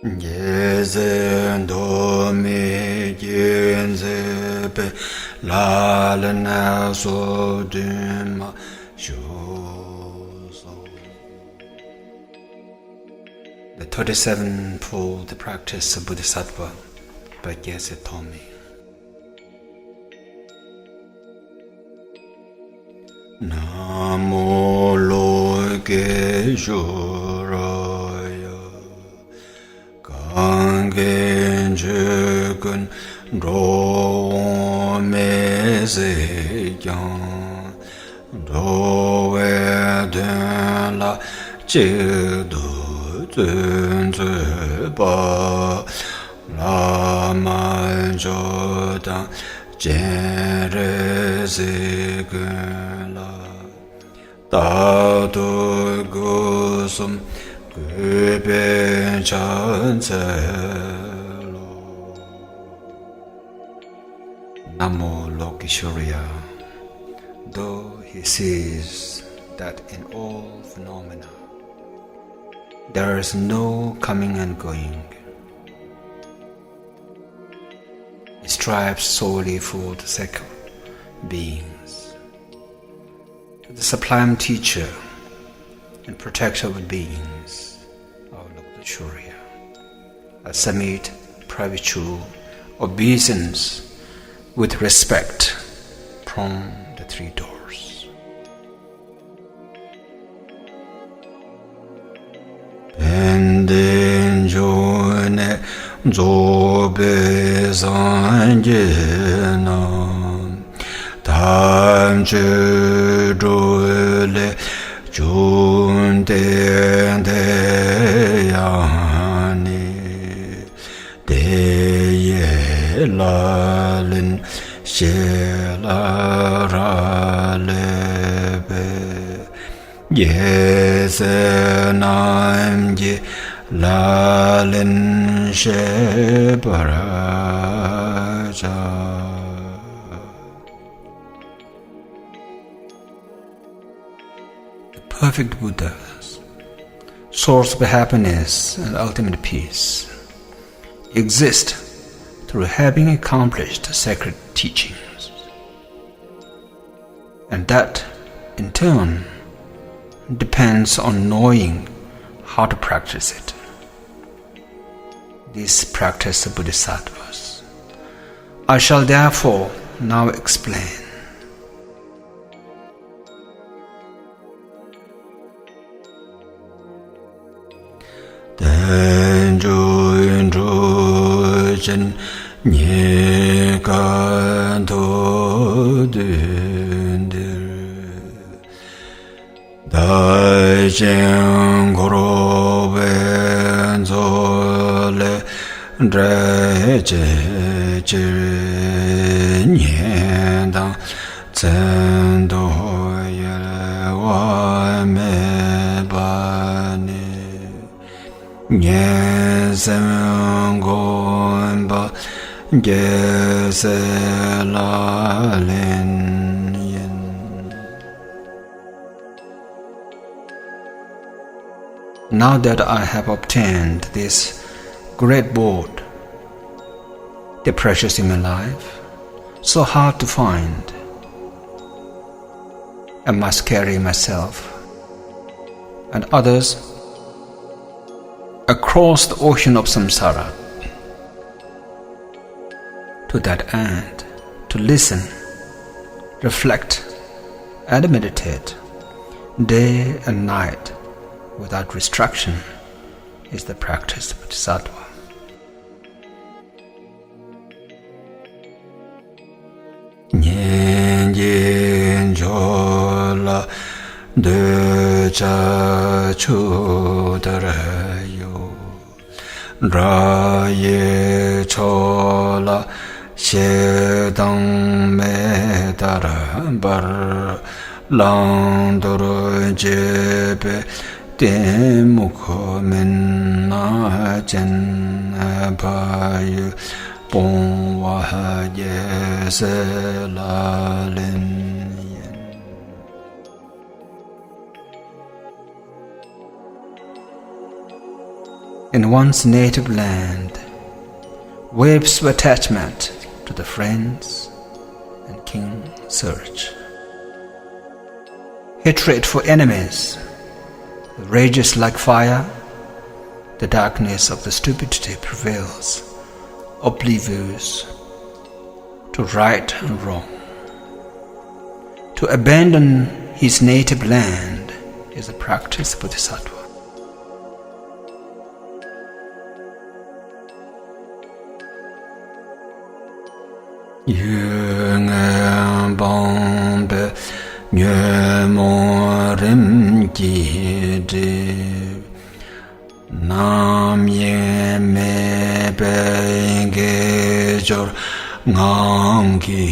Yezen do mi genze pe la la na so duma sho so. The 37-fold practice of Bodhisattva by Gyatso Tomi. Namo Loke Shuraya Kangen Chukun Do Me Se Kyang Do We Den La Che Du Zun Zui Ba La Man Jo Dang Jen Re Se Gun La Da Du Gu Sum Gu Ben Chan Ce Lo. Namo Lokeshwaraya. Though he sees that in all phenomena there is no coming and going, he strives solely for the sake of beings. The sublime teacher and protector of beings, our Lokeshwaraya, I submit perpetual obeisance with respect from the three doors. Penden jone zobe sanje nam tam che le jun den de yani de ye la lin she la ra le be ye se nam ye la lin she para cha. The perfect Buddha, source of happiness and ultimate peace, exists through having accomplished sacred teachings, and that in turn depends on knowing how to practice it. This practice of Bodhisattvas I shall therefore now explain. Den ju chen nye kan to den dai chen goro ben zo le dre che che nye dang zhen do ye wa me ba ni nye sem gon ba ge se la len yin. Now that I have obtained this great board, the precious human life, so hard to find, I must carry myself and others across the ocean of samsara. To that end, to listen, reflect, and meditate day and night without restriction is the practice of Bodhisattva. Nyen yin jo la de cha chu dara yo ra ye cho la xie dang me dara bar lang doro je be den mu ko men na chen pa yu bon wa ye se la len yen. in one's native land, waves of attachment to the friends and king search. Hatred for enemies rages like fire, the darkness of the stupidity prevails, oblivious to right and wrong. To abandon his native land is a practice bodhisattva. Yunga bombe nyumorim jide nam ye me bengejor ngangi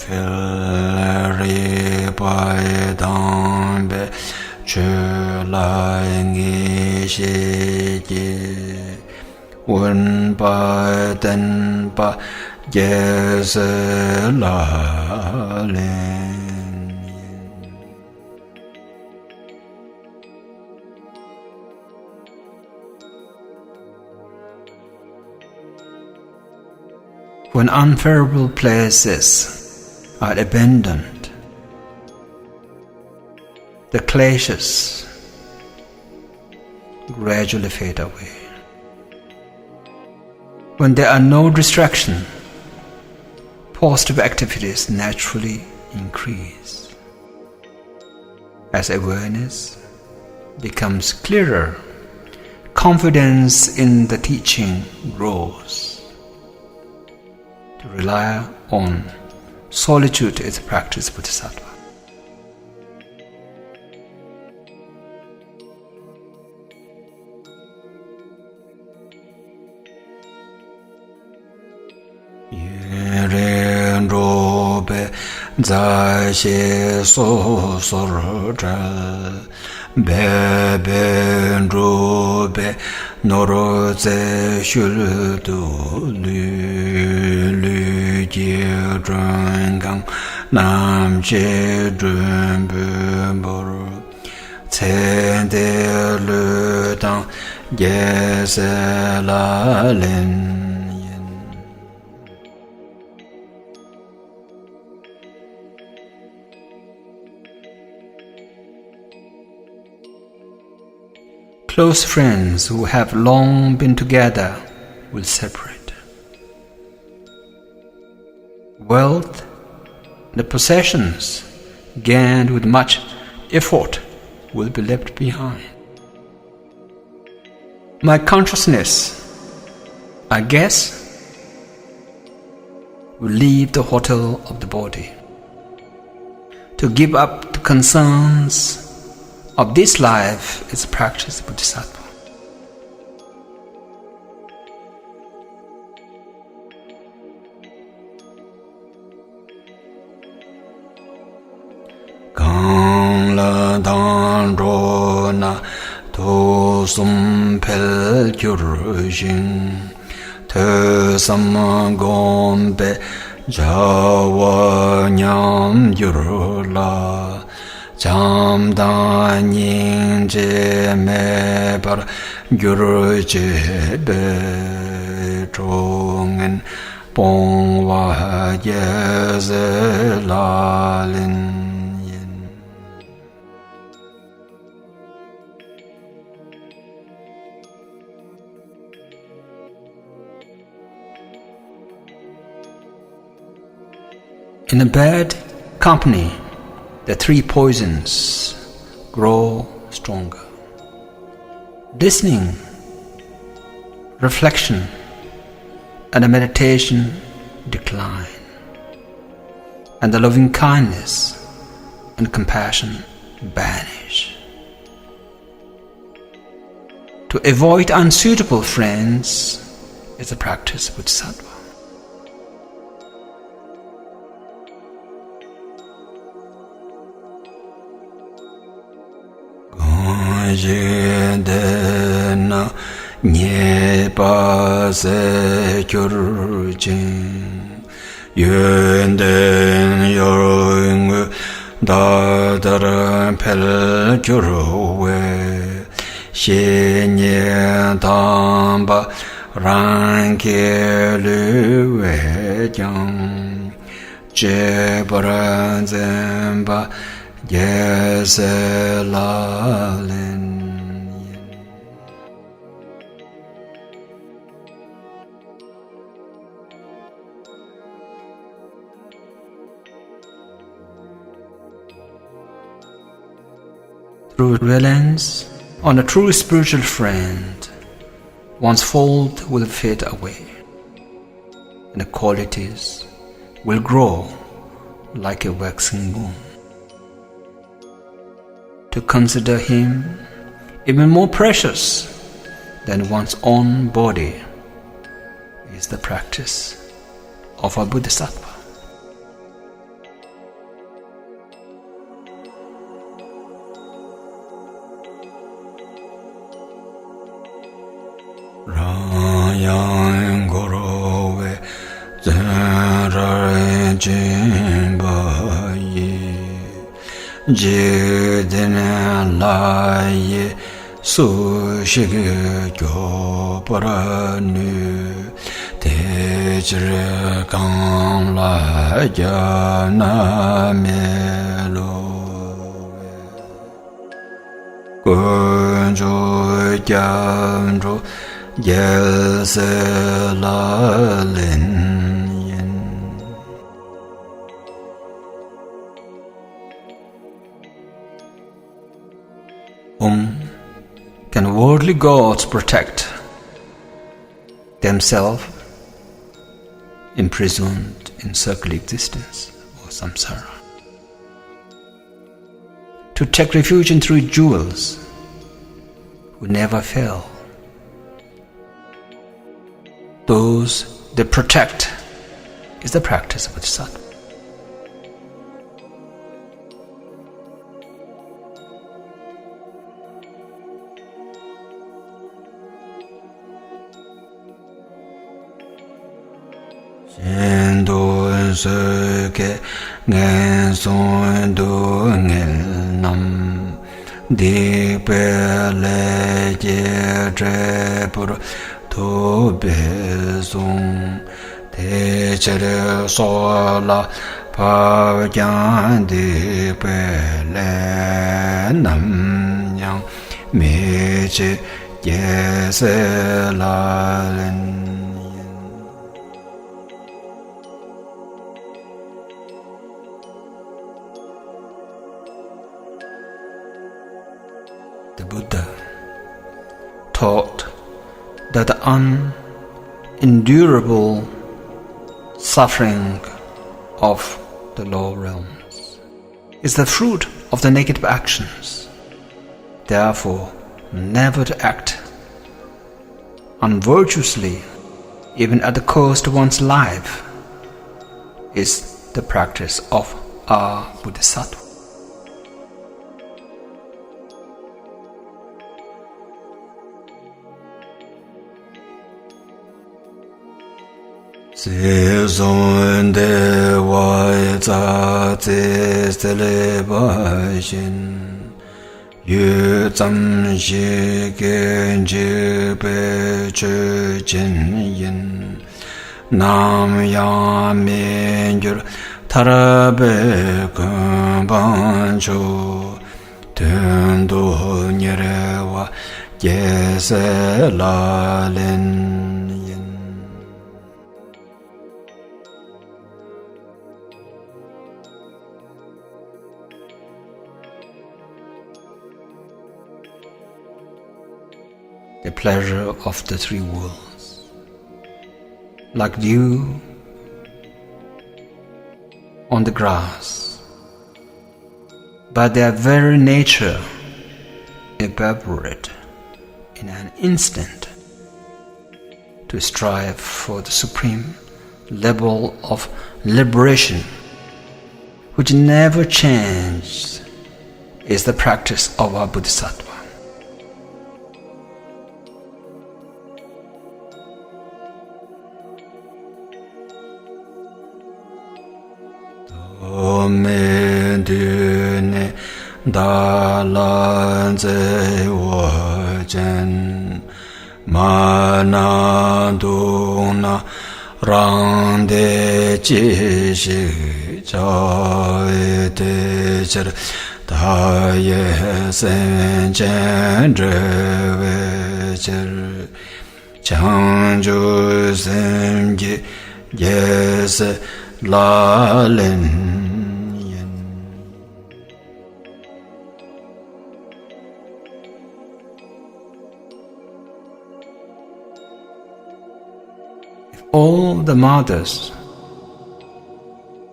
feri pai dambe chulai ngi shiji un pa den pa yes la when unfavorable places are abandoned, the clashes gradually fade away. When there are no distractions, positive activities naturally increase. As awareness becomes clearer, confidence in the teaching grows. To rely on solitude is a practice of bodhisattva. Yeren robe zai xie so sor zhal beben robe noro ze shul du lu jie zhuan gang nam jie zhuan bu bor cen de lu dang ye se la lin. Close friends who have long been together will separate. Wealth, the possessions gained with much effort, will be left behind. My consciousness, I guess, will leave the hotel of the body. To give up the concerns of this life is a practice of bodhisattva. Gang la dan ro na to sum pel gyur jing te sam gom be jawa nyam gyur la jam dan yin je me bar gyur je be chongen bong wa ye ze la lin yin. In a bad company, the three poisons grow stronger. Listening, reflection, and meditation decline, and the loving kindness and compassion vanish. To avoid unsuitable friends is a practice of bodhisattva. Jedena nye pa se kyur jin yenden yorung da dar pel kyur we xie nie dang ba ran ke lu wei jiang zhe ba ran zhen ba ye se la lin. Through reliance on a true spiritual friend, one's fault will fade away, and the qualities will grow like a waxing moon. To consider him even more precious than one's own body is the practice of a bodhisattva. Rāyāṃ guru ve zhāra jīmbā yī jīdhīne lā yī sūshikī gyō parā nū tēchirī kāṃ lā yā nā mē lō gōnchū gyāṃ chū ye se la lin yin. Can worldly gods protect themselves imprisoned in circular existence or samsara? To take refuge in three jewels who never fail, those they protect is the practice of bodhisattva. Shen se ke ngen son do ngel nam di pe le je tre pur to be song te chere so la pa jiang di pe le nam yang me che ye se la len. The Buddha taught that the unendurable suffering of the lower realms is the fruit of the negative actions. Therefore, never to act unvirtuously, even at the cost of one's life, is the practice of a bodhisattva. Se son de wai za zi se le ba xin yu zam shi gen ji bei zhi jin yin nam ya min gyur tara bei gun ban chu tun du nye re wa ye se la lin yin. The pleasure of the three worlds, like dew on the grass, by their very nature evaporate in an instant. To strive for the supreme level of liberation, which never changes, is the practice of our bodhisattva. me du ne da lan ze wo jen mananduna rande jishi jaite cher daye sen jen rewe cher changju sen ji yes la len. All the mothers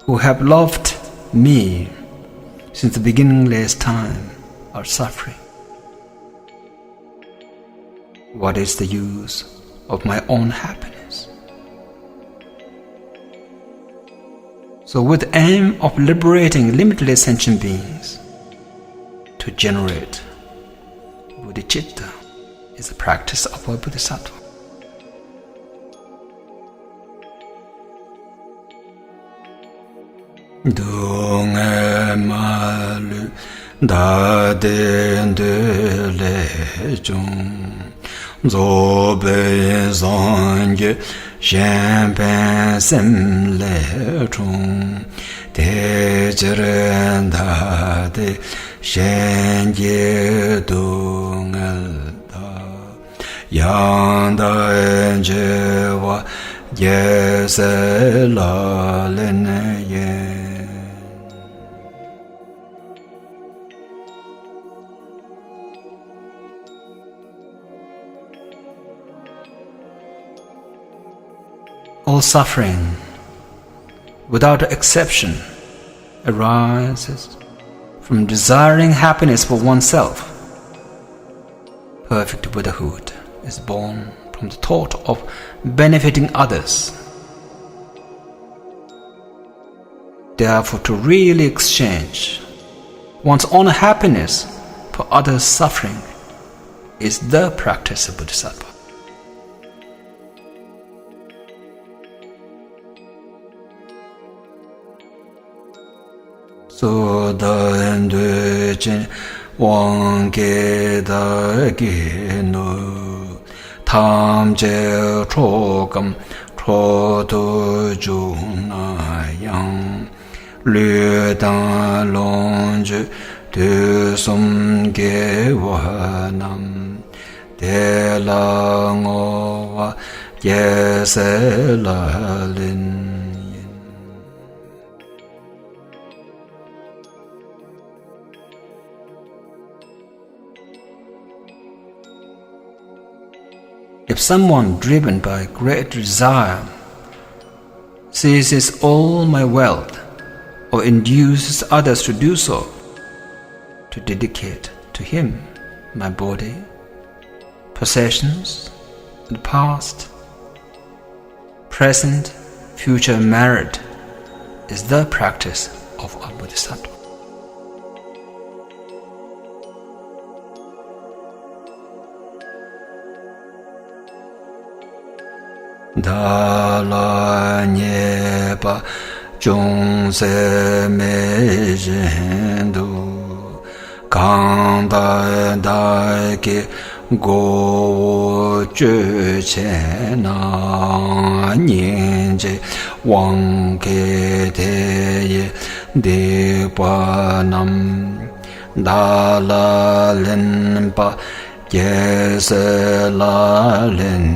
who have loved me since the beginningless time are suffering, what is the use of my own happiness? So with the aim of liberating limitless sentient beings, to generate bodhicitta is the practice of a bodhisattva. Dunga malu da den de le jung zo be zang shen pen sem le chung de jren da de shen ye dunga da yang da je wa ye se la len ye. All suffering, without exception, arises from desiring happiness for oneself. Perfect Buddhahood is born from the thought of benefiting others. Therefore, to really exchange one's own happiness for others' suffering is the practice of Bodhisattva. So da ndu chen wang ge da ge no tam je cho gam cho du ju na yang lu da long ju de som ge wa nam de la ngo wa ye se la lin. If someone driven by great desire seizes all my wealth or induces others to do so, to dedicate to him my body, possessions, and past, present, future merit, is the practice of a Bodhisattva. Da la nye pa chung se me jen du kang da da ke go ju che na nyen je wang ke te ye de pa nam da la len pa ye se la len.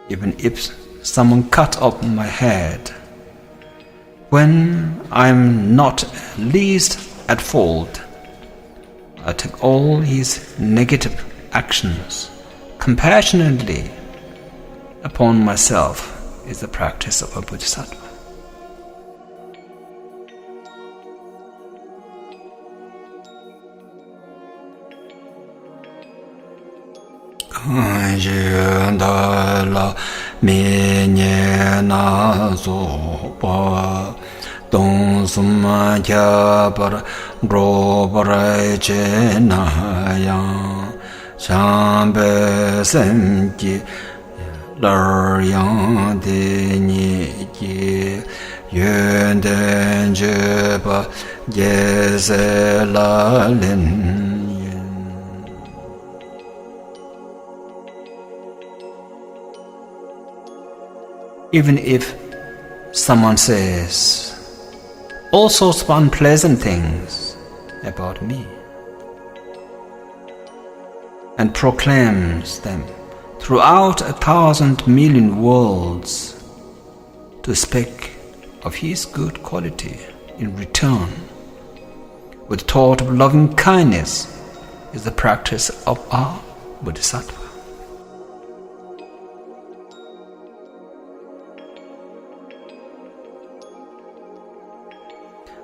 Even if someone cut off my head, when I'm not least at fault, I take all his negative actions compassionately upon myself is the practice of a Bodhisattva. Da la mi nye na so pa dong sum kya par ro par che na yang Shambe Senji Lar Yang De Ni Ji Yuen Den Jeba Yeze La Lin Yin. Even if someone says all sorts of unpleasant things about me and proclaims them throughout 1,000,000,000 worlds to speak of his good quality in return, with thought of loving kindness is the practice of our Bodhisattva.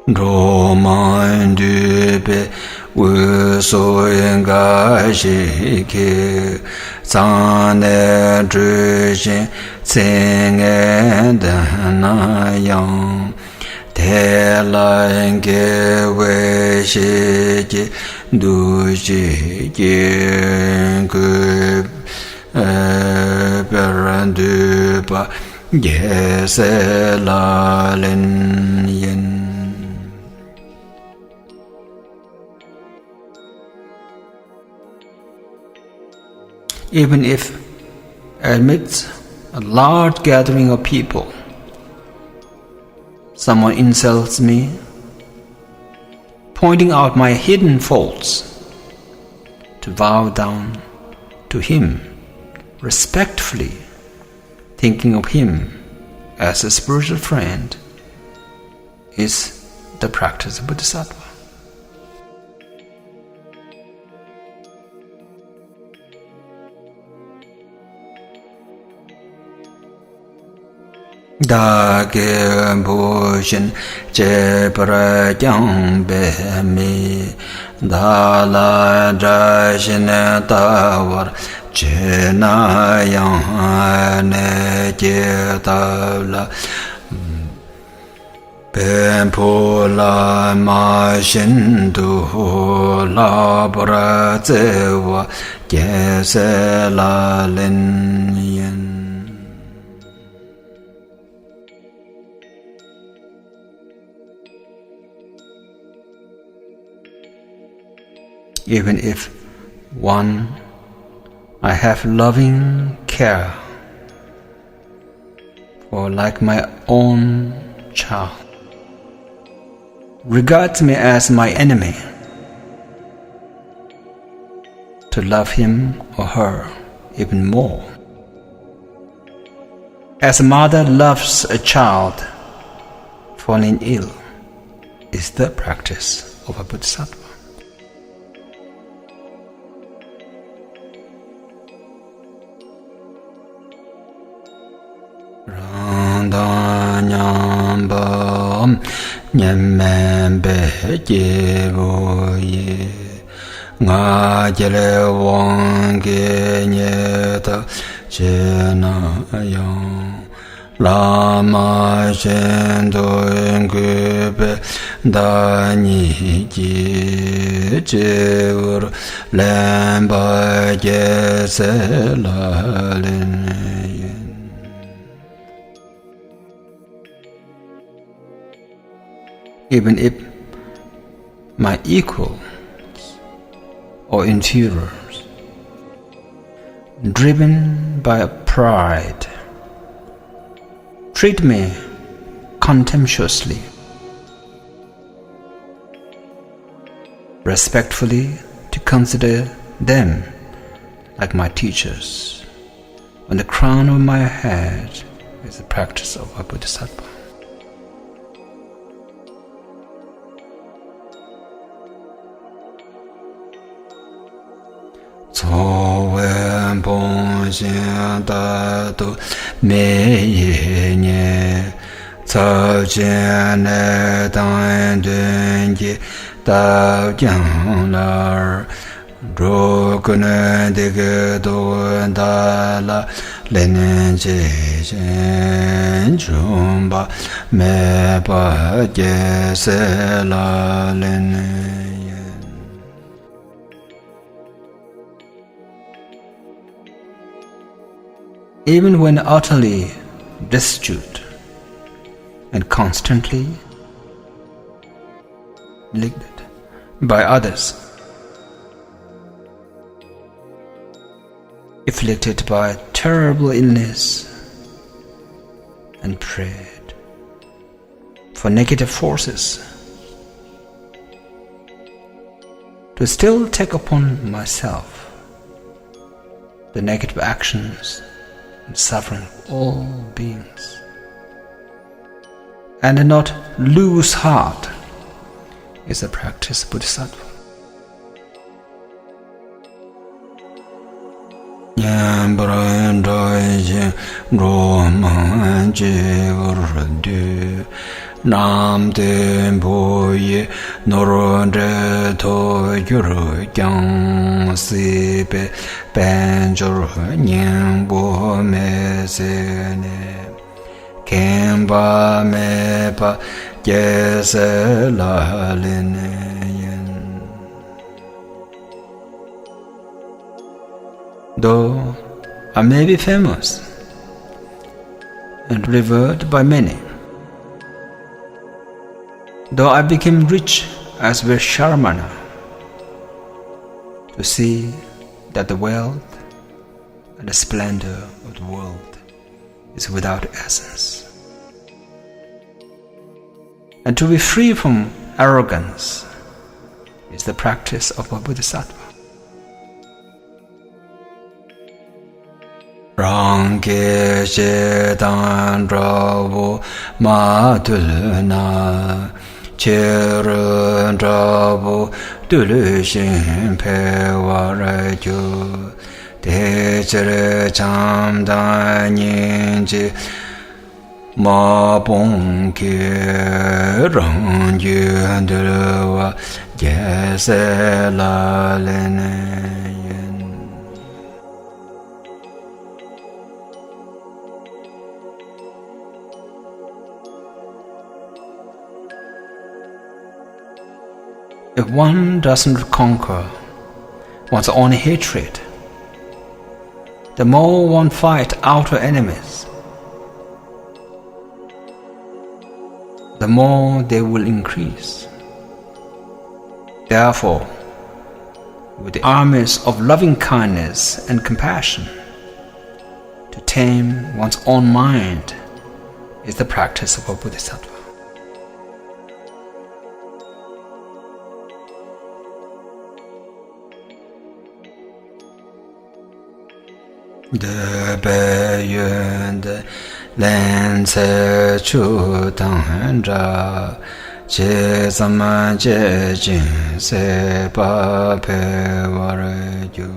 Roman Dube Wusoyenga Shiki Zane Drushin Tsingen Danayang Tela Ngewe Shiki Dushi Gengub Beranduba Yeselalin Yin. Even if amidst a large gathering of people, someone insults me, pointing out my hidden faults, to bow down to him respectfully, thinking of him as a spiritual friend, is the practice of Bodhisattva. Dāgī bhūshīn jebra jāṅbē mī dālā dāshīn dāvar jīnā yāṅ jītāvla bēmpūlā māshīn dūlā bhra dzēvā gyēsē lālīn yin. Even if one I have loving care for, like my own child, regards me as my enemy, to love him or her even more, as a mother loves a child falling ill, is the practice of a Bodhisattva. Rāndānyāmbā nyammbē jīvōyī ngā jīrē wāngi nyētā jīnāyāṁ lāma shēntō ngūpē dāñi jī jīvur lēmbā jēsē lālīn. Even if my equals or inferiors, driven by pride, treat me contemptuously, respectfully to consider them like my teachers, on the crown of my head is the practice of a Bodhisattva. Tsowen Bongxian Dadu Mei Nye Cao Jian Ne Dang Dun Ji Dao Jiang Lar Ru Gu Ne Di Ge Du Da La Len Ji Shen Chun Ba Me Ba Jie Se La Len. even when utterly destitute and constantly neglected by others, afflicted by terrible illness, and prayed for negative forces to still take upon myself the negative actions and suffering of all beings, and not lose heart, is the practice of Bodhisattva. Nam tempo ye noronde to yuru kyang si pe penjur nying bo me se ne kemba me pa ye se la le ne yen. Though I may be famous and revered by many, though I became rich as were Sharamana, to see that the wealth and the splendor of the world is without essence, and to be free from arrogance is the practice of a Bodhisattva. Rangke chetan ravu matulna Cherun ravu tulushin pewaraju Techere chamdan nyinji ma bongke rangyu ndurwa Yese la lene. If one doesn't conquer one's own hatred, the more one fights outer enemies, the more they will increase. Therefore, with the armies of loving kindness and compassion, to tame one's own mind is the practice of a Bodhisattva. De be yun de len ce chu tang zha che zaman che jin se pa pe wa re ju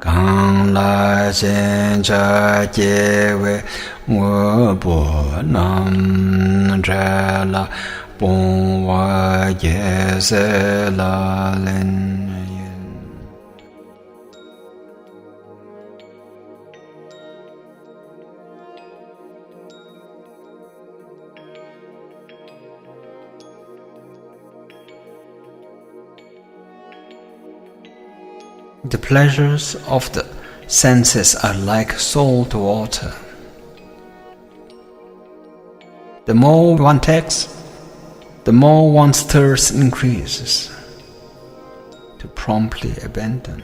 gang la chen cha jie wei wo bo nam zha la bon wa ye se la len. The pleasures of the senses are like salt water. The more one takes, the more one's thirst increases. To promptly abandon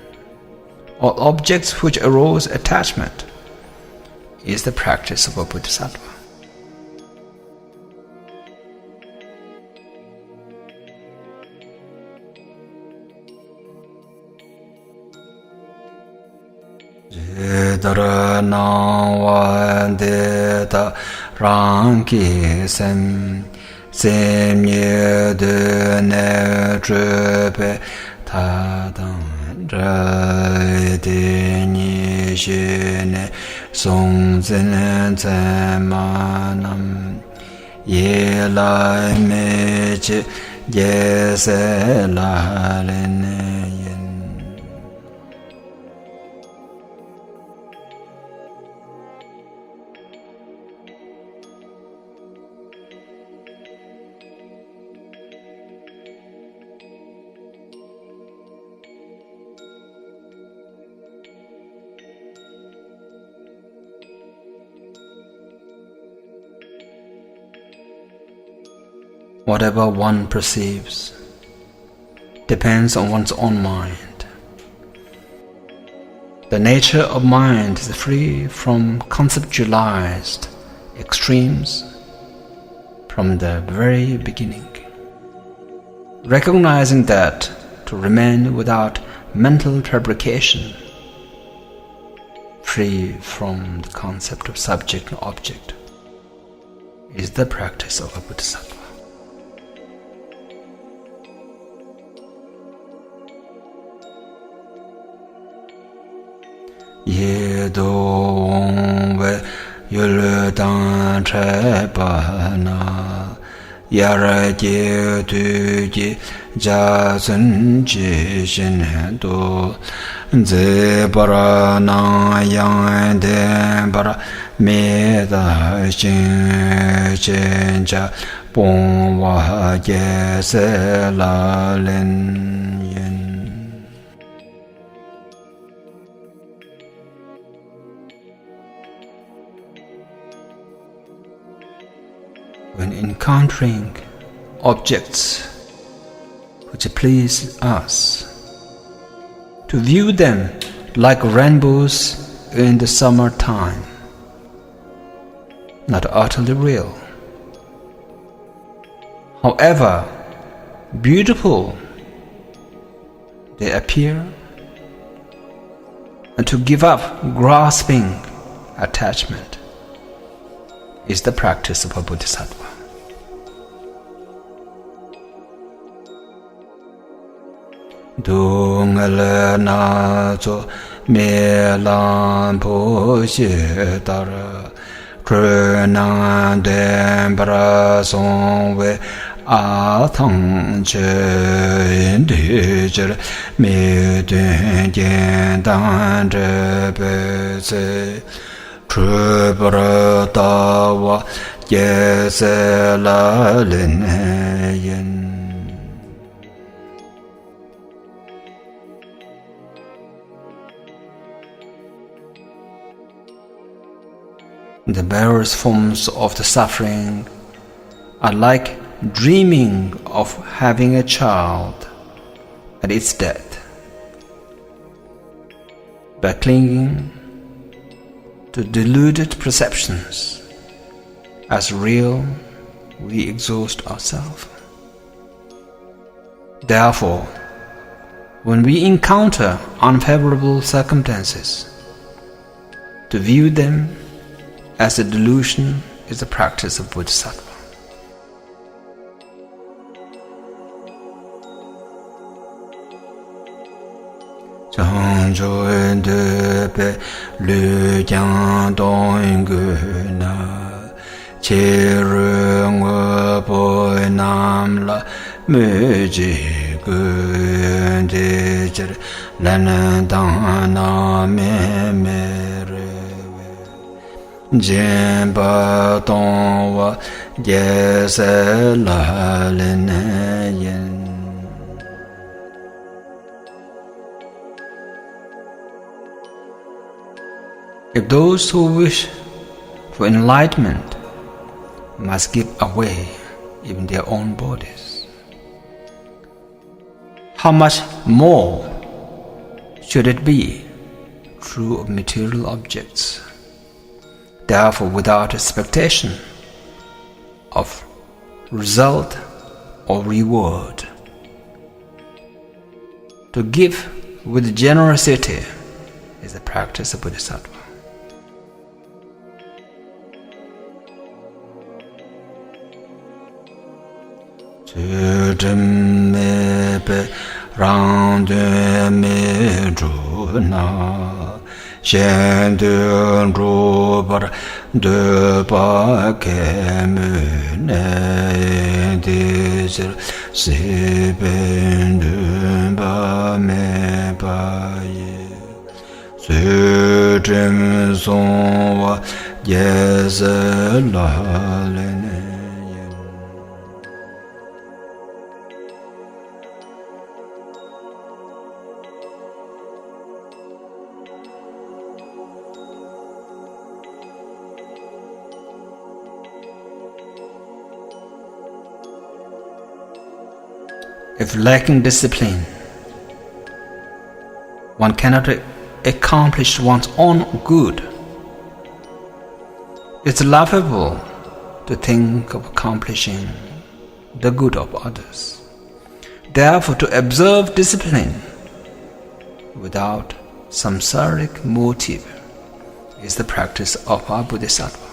all objects which arouse attachment is the practice of a Bodhisattva. Dara nang wan de da rang ki sem nye de ne zhe pe ta dang zhe de ni xue ne song zhen zhen ma nam ye lai me chi ye se la le ne yen. Whatever one perceives depends on one's own mind. The nature of mind is free from conceptualized extremes from the very beginning. Recognizing that to remain without mental fabrication, free from the concept of subject and object, is the practice of a bodhisattva. Ye do we yul dang che pa na yara je tu ji ja sun ji shin do ze bara na yang de bara me da shin chen ja bon wa ye se la len yin. When encountering objects which please us, to view them like rainbows in the summertime, not utterly real. However beautiful they appear, and to give up grasping attachment is the practice of a bodhisattva. Dungale na zo me lan po xie dar nan den bra song we a tang che de je me den jian dan zhe be ze zhe bra da wa ye se la lin yin. The various forms of the suffering are like dreaming of having a child at its death. By clinging to deluded perceptions as real, we exhaust ourselves. Therefore, when we encounter unfavorable circumstances, to view them as a delusion is the practice of bodhisattva. Chang zhu de pe lu jiang dong gu na qi ru ngu bo nam la mu ji gu de zhi lan dang na me me re Jian ba dong wa ye se la lin yin. If those who wish for enlightenment must give away even their own bodies, how much more should it be true of material objects? Therefore, without expectation of result or reward, to give with generosity is the practice of bodhisattva. Zhu zhen me be rang de me zhu na xian de zhu bar de ba ke mu ne de zhi si ben de ba me ba ye zhu zhen song wa ye ze la le ne. If lacking discipline, one cannot accomplish one's own good. It's laughable to think of accomplishing the good of others. Therefore, to observe discipline without samsaric motive is the practice of our Bodhisattva.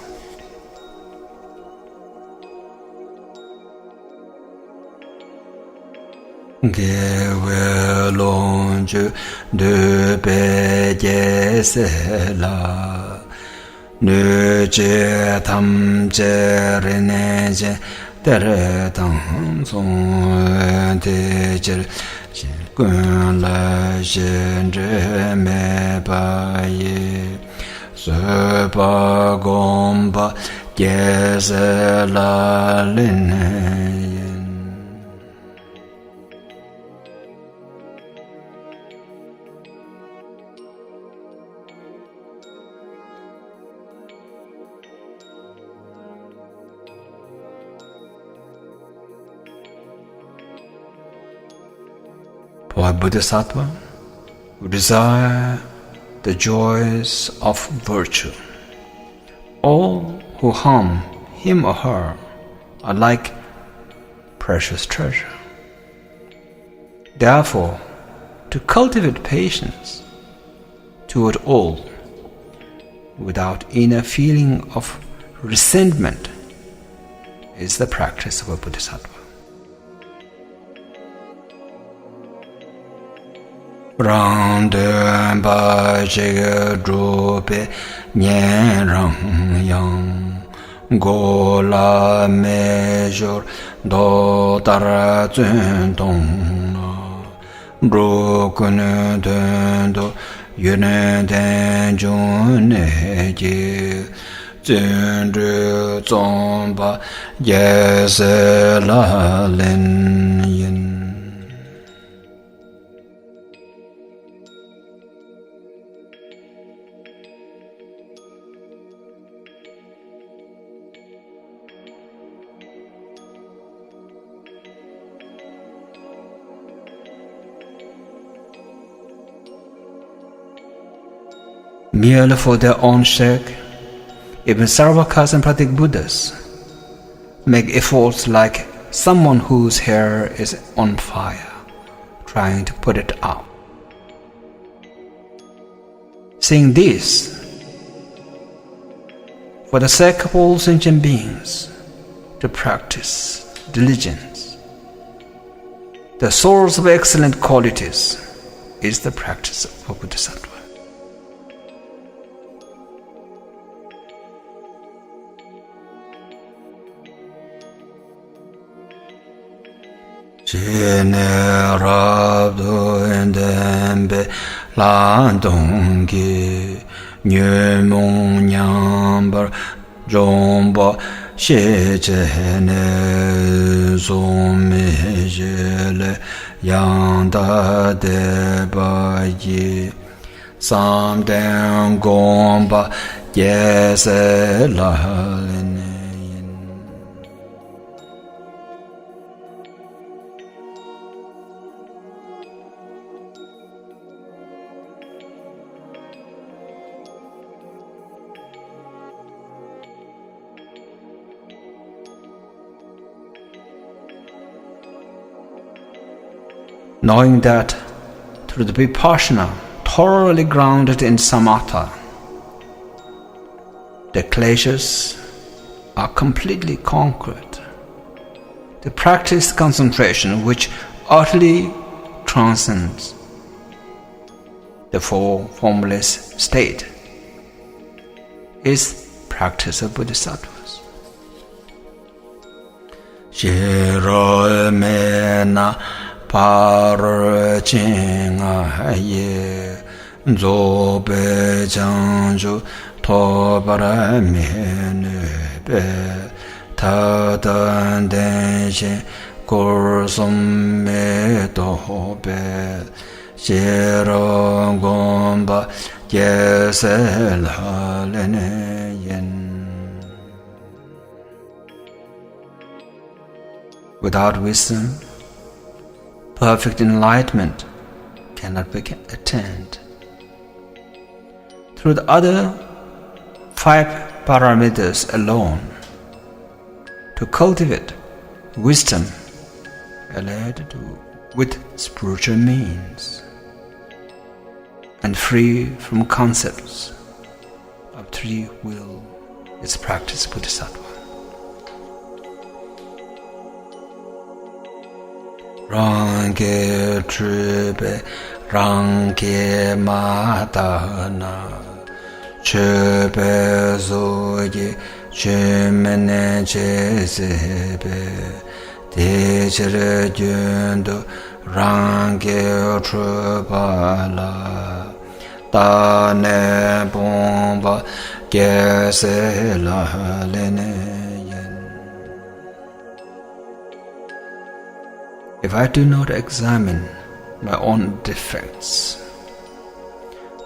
Gewe lonju de beje se la nu je tam je rene je tere tang song de je kun la je me ba ye se ba gom ba ge se la lin. For a Bodhisattva who desire the joys of virtue, all who harm him or her are like precious treasure. Therefore, to cultivate patience toward all without inner feeling of resentment is the practice of a Bodhisattva. Rang de ba jige zhu bei nian rang yang go la me jour do dar zun dong na ru kun den do yun den jun ne ji zun zhu zong ba ye se la lin yin. Merely for their own sake, even Sarvakas and Pratik Buddhas make efforts like someone whose hair is on fire, trying to put it out. Saying this, for the sake of all sentient beings, to practice diligence, the source of excellent qualities is the practice of a Bodhisattva. Jene rabdo endembe lan donggi Nye mong nyambar jomba she jene zomi jele yanda deba yi samden gomba yese lalene. Knowing that through the Vipassana, thoroughly grounded in Samatha, the kleshas are completely conquered. The practiced concentration which utterly transcends the formless state is practice of Bodhisattvas. Shiro mena par chinga ye zo be janju to bara me be ta dan den she kur sum me to be shiro gomba ye se la le ne yen. Without wisdom, perfect enlightenment cannot be attained. Through the other 5 parameters alone, to cultivate wisdom allied with spiritual means, and free from concepts of 3 will is practice Bodhisattva. Range trube, range madana, chube zogi, chumene jezebe, dejere gyundo, range trubala, dane bomba, gese la lene. If I do not examine my own defects,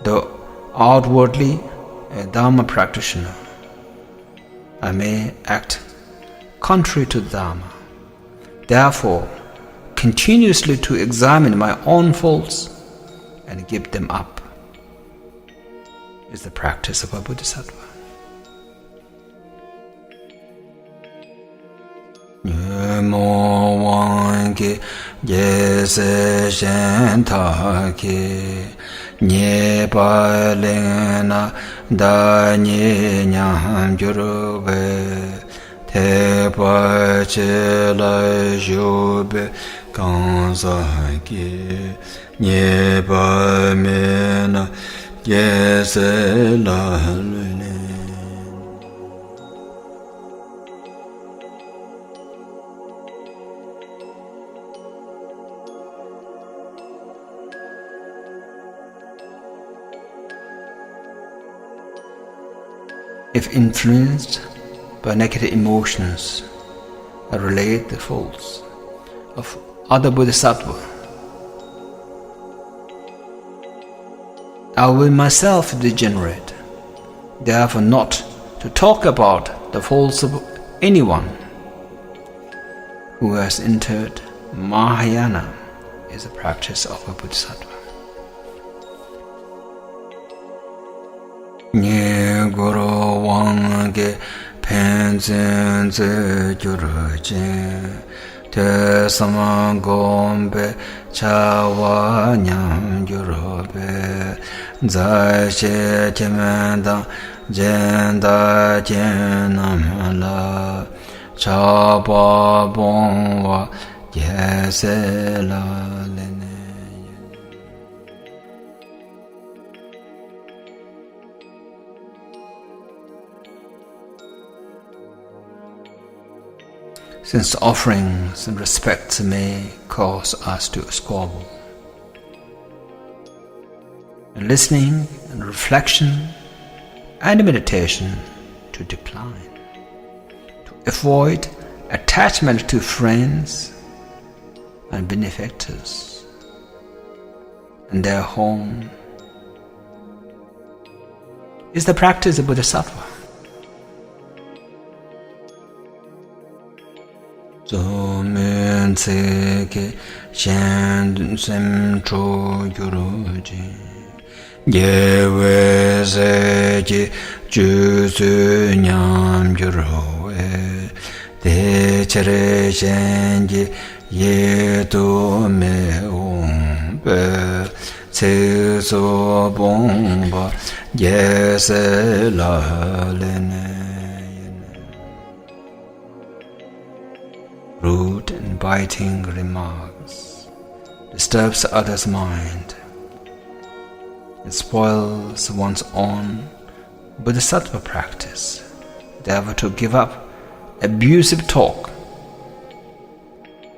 though outwardly a Dharma practitioner, I may act contrary to Dharma. Therefore, continuously to examine my own faults and give them up is the practice of a Bodhisattva. Namo Wange Yese Shentake Nyepa Lena Da Nye Nyam Jurube Tepa Chela Jube Kansake Nyepa Mena Yese La Lune. If influenced by negative emotions, I relate the faults of other Bodhisattva, I will myself degenerate, therefore not to talk about the faults of anyone who has entered Mahayana is the practice of a Bodhisattva. Nye Guru Wange Penzin Ze Gyurujin Te Sama Gombe Chawa Nyam Gyurube Zai She Kemenda Jenda Jenamala Chaba Bongwa Yese La Lene. Since offerings and respects may cause us to squabble, and listening and reflection and meditation to decline, to avoid attachment to friends and benefactors and their home, is the practice of Bodhisattva. Zomen Tseke Shen Sem Cho Gyuruji Yewe Seji Jusu Nyam Gyuruwe De Chere Shenji Yedo Me Ombe Tse So Bomba Yese La Lene. Rude and biting remarks disturbs others' mind. It spoils one's own Bodhisattva practice. Therefore, to give up abusive talk,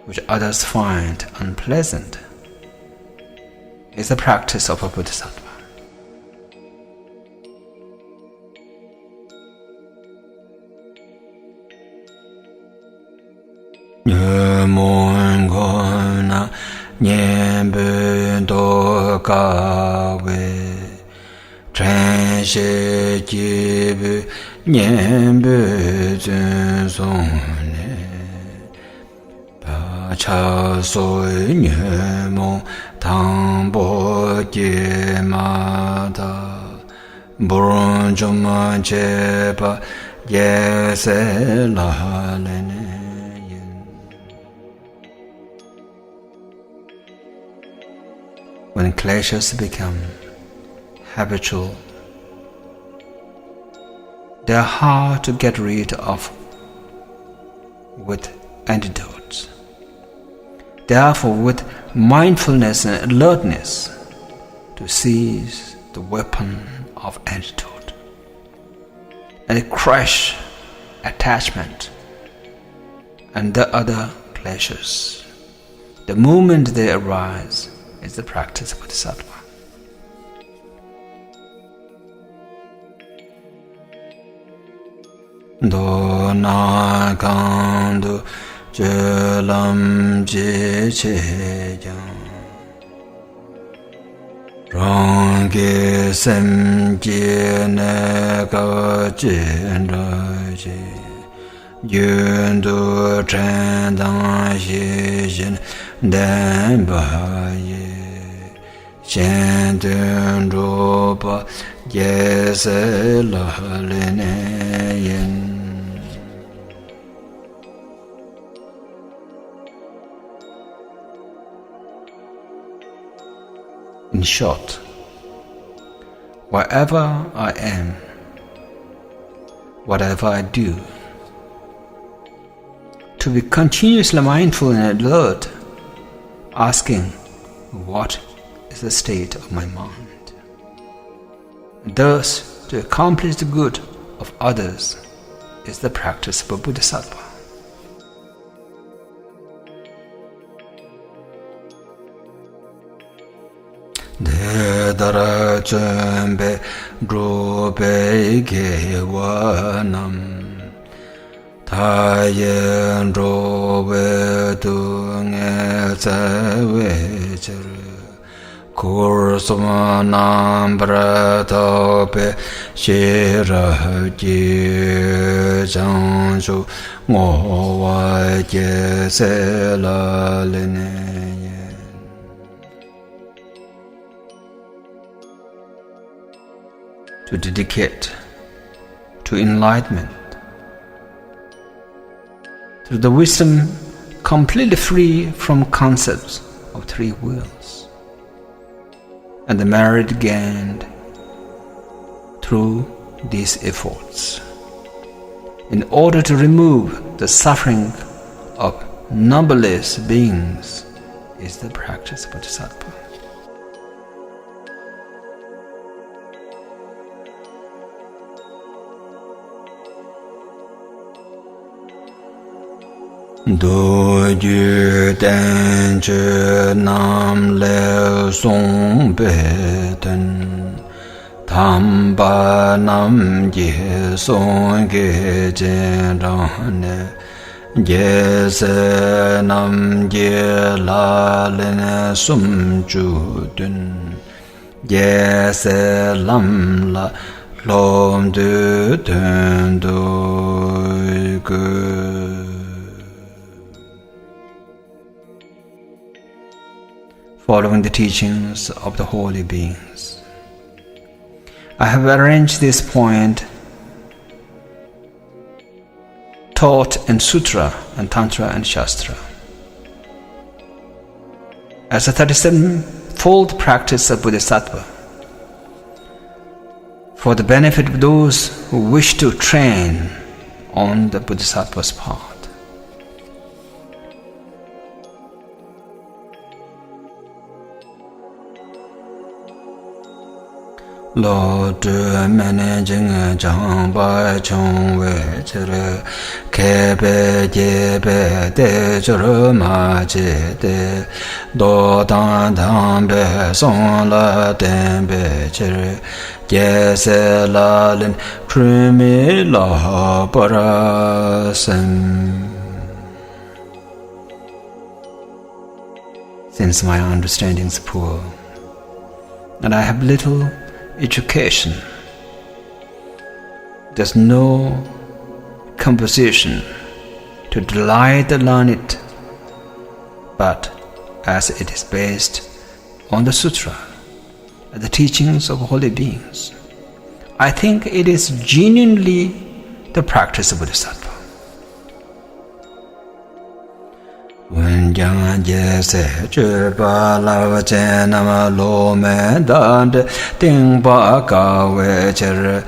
which others find unpleasant, is the practice of a Bodhisattva. Nyemongona nyembe dokawe Trenshe jibu nyembe zensone cha soi nye mo tang bo ge ma da burun juma che pa ye se la le ne yin. When kleshas become habitual, they are hard to get rid of with antidotes. Therefore, with mindfulness and alertness, to seize the weapon of antidote and crush attachment and the other pleasures. The moment they arise is the practice of Bodhisattva. Do na kan du je lam je che jang rong ge sem je ne ga je ra je yun du chen dang xie xin dan ba ye xian dun ru ba ye se la le ne yin. In short, wherever I am, whatever I do, to be continuously mindful and alert, asking, what is the state of my mind? Thus, to accomplish the good of others is the practice of a Bodhisattva. De dara chönbe drube ge wanam tayen drube du nge tsewe chere kur suma nam pratope shira ji jang shu ngo wa ge se la le ne. To dedicate to enlightenment through the wisdom completely free from concepts of three wills and the merit gained through these efforts in order to remove the suffering of numberless beings is the practice of Bodhisattva. Du ju den ju nam le song be den tam ba nam ye song ge jen ran ne ye se nam ye la le ne sum ju dun ye se lam la lom du den do gu. Following the teachings of the holy beings, I have arranged this point taught in Sutra and Tantra and Shastra as a 37-fold practice of Bodhisattva for the benefit of those who wish to train on the Bodhisattva's path. Lo tu mene jing jang bai chung we chere ke be je be de chur ma je de do dan dan be song la den be chere ye se la lin tru mi la para sem. Since my understanding is poor and I have little education, there's no composition to delight the learned but as it is based on the Sutra and the teachings of holy beings, I think it is genuinely the practice of Bodhisattva. When Jang Se Chupa Lava Chenama Lome Dad Ting Ba Ka Wecher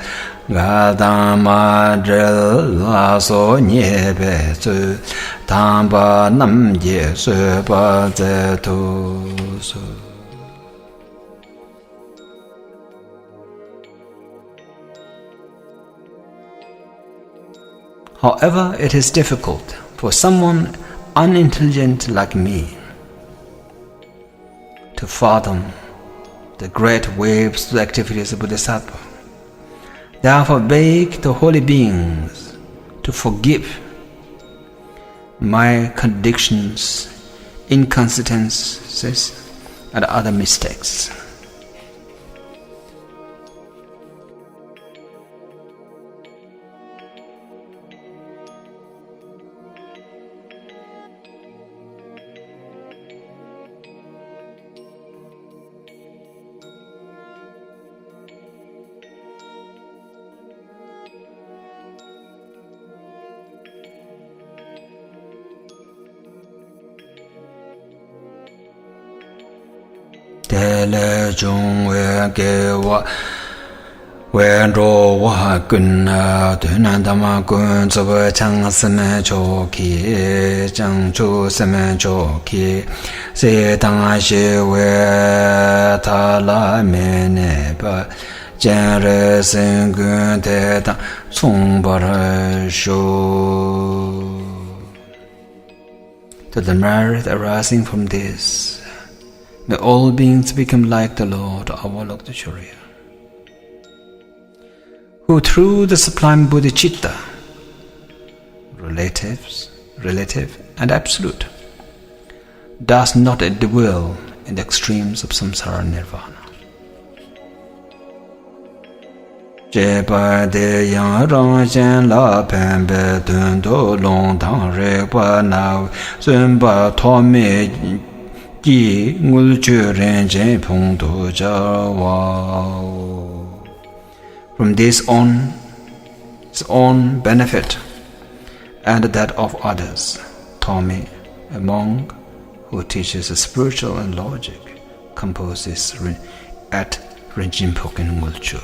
Gadama Dril La So Nye Be Tsu Tamba Nam Je Su Ba Ze Tu Su. However, it is difficult for someone unintelligent like me to fathom the great waves of the activities of Bodhisattva. Therefore, beg the holy beings to forgive my contradictions, inconsistencies, and other mistakes. Tele Jung We Ge Wa Wen Ro Wa Gun Dunan Dama Gun Zuba Chang Semen Cho Ki Chang Chu Semen Cho Ki Se Dang Shi We Ta La Me Ne Ba Jen Re Sen Gun Te Dang Song Ba Ra Shu. To the merit arising from this, may all beings become like the Lord Avalokiteshvara, who through the sublime bodhicitta, relative and absolute, does not dwell in the extremes of samsara nirvana. Jeba de yang rang xian la pen be dun do long tang re ba na sun ba to me ji ngul ju ren jen pong do ja wa. From this on, his own benefit and that of others, Tommy, a monk who teaches spiritual and logic, composes at Rinjinpoken Ngulchu.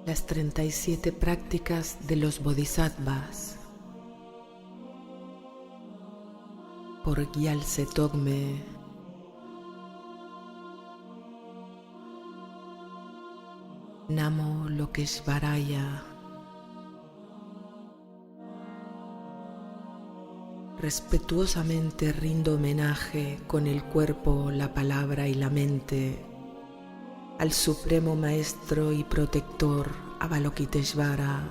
Las 37 prácticas de los Bodhisattvas por Gyaltse Togme. Namo Lokeshvaraya. Respetuosamente rindo homenaje con el cuerpo, la palabra y la mente al Supremo Maestro y Protector Avalokiteshvara,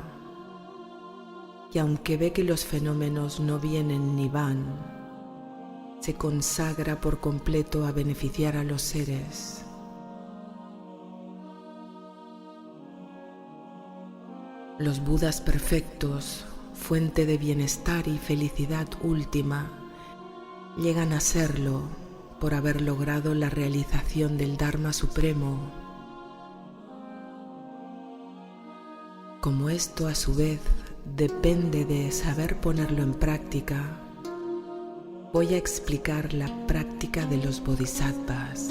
que aunque ve que los fenómenos no vienen ni van, se consagra por completo a beneficiar a los seres. Los Budas perfectos, fuente de bienestar y felicidad última, llegan a serlo por haber logrado la realización del Dharma Supremo. Como esto a su vez depende de saber ponerlo en práctica, voy a explicar la práctica de los Bodhisattvas.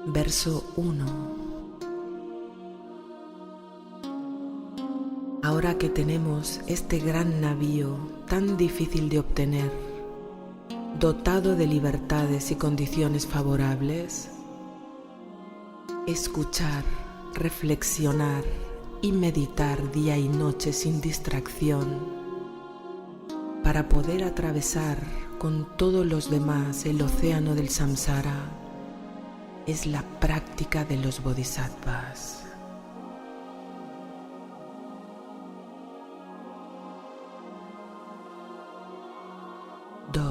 Verso 1. Ahora que tenemos este gran navío tan difícil de obtener, dotado de libertades y condiciones favorables, escuchar, reflexionar y meditar día y noche sin distracción para poder atravesar con todos los demás el océano del samsara es la práctica de los Bodhisattvas. 2.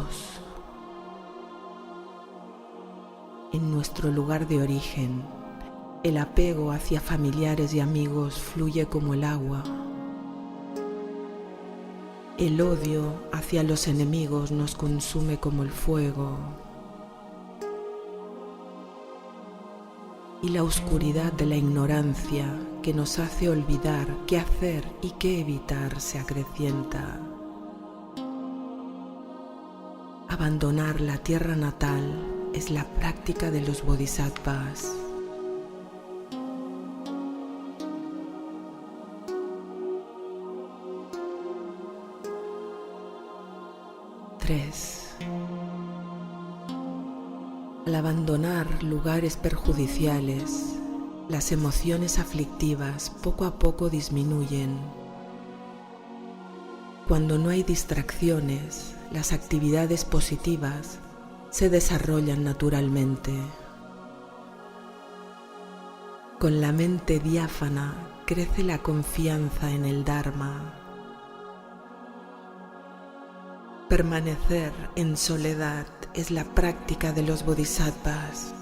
En nuestro lugar de origen, el apego hacia familiares y amigos fluye como el agua. El odio hacia los enemigos nos consume como el fuego. Y la oscuridad de la ignorancia que nos hace olvidar qué hacer y qué evitar se acrecienta. Abandonar la tierra natal es la práctica de los Bodhisattvas. Al abandonar lugares perjudiciales, las emociones aflictivas poco a poco disminuyen. Cuando no hay distracciones, las actividades positivas se desarrollan naturalmente. Con la mente diáfana crece la confianza en el Dharma. Permanecer en soledad es la práctica de los Bodhisattvas.